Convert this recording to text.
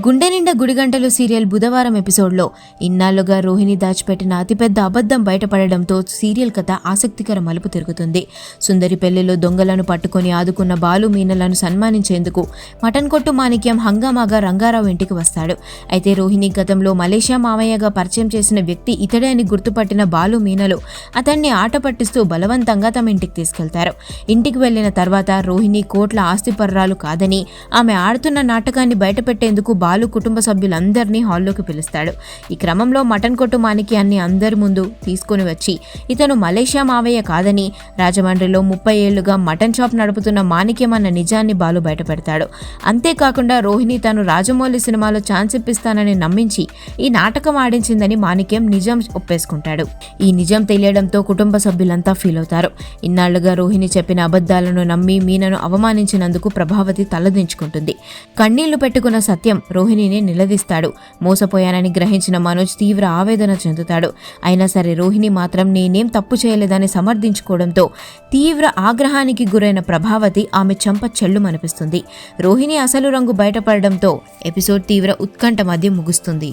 గుండె నిండా గుడిగంటలు సీరియల్ బుధవారం ఎపిసోడ్లో ఇన్నాళ్లుగా రోహిణి దాచిపెట్టిన అతిపెద్ద అబద్ధం బయటపడడంతో సీరియల్ కథ ఆసక్తికర మలుపు తిరుగుతుంది. సుందరి పెళ్లిలో దొంగలను పట్టుకుని ఆదుకున్న బాలు మీనలను సన్మానించేందుకు మటన్ కొట్టు మాణిక్యం హంగామాగా రంగారావు ఇంటికి వస్తాడు. అయితే రోహిణి గతంలో మలేషియా మామయ్యగా పరిచయం చేసిన వ్యక్తి ఇతడే అని గుర్తుపట్టిన బాలు మీనలు అతన్ని ఆట పట్టిస్తూ బలవంతంగా తమ ఇంటికి తీసుకెళ్తారు. ఇంటికి వెళ్లిన తర్వాత రోహిణి కోట్ల ఆస్తిపర్రాలు కాదని ఆమె ఆడుతున్న నాటకాన్ని బయటపెట్టేందుకు బాలు కుటుంబ సభ్యులందరినీ హాల్లోకి పిలుస్తాడు. ఈ క్రమంలో మటన్ కొట్టు మాణిక్యాన్ని అందరి ముందు తీసుకుని వచ్చి ఇతను మలేషియా మావయ్య కాదని రాజమండ్రిలో 30 ఏళ్లుగా మటన్ షాప్ నడుపుతున్న మాణిక్యం అన్న నిజాన్ని బాలు బయటపెడతాడు. అంతేకాకుండా రోహిణి తాను రాజమౌళి సినిమాలో ఛాన్స్ ఇప్పిస్తానని నమ్మించి ఈ నాటకం ఆడించిందని మాణిక్యం నిజం ఒప్పేసుకుంటాడు. ఈ నిజం తెలియడంతో కుటుంబ సభ్యులంతా ఫీల్ అవుతారు. ఇన్నాళ్లుగా రోహిణి చెప్పిన అబద్ధాలను నమ్మి మీనను అవమానించినందుకు ప్రభావతి తలదించుకుంటుంది. కన్నీళ్లు పెట్టుకున్న సత్యం రోహిణిని నిలదీస్తాడు. మోసపోయానని గ్రహించిన మనోజ్ తీవ్ర ఆవేదన చెందుతాడు. అయినా సరే రోహిణి మాత్రం నేనేం తప్పు చేయలేదని సమర్థించుకోవడంతో తీవ్ర ఆగ్రహానికి గురైన ప్రభావతి ఆమె చెంప చెల్లుమనిపిస్తుంది. రోహిణి అసలు రంగు బయటపడడంతో ఎపిసోడ్ తీవ్ర ఉత్కంఠ మధ్య ముగుస్తుంది.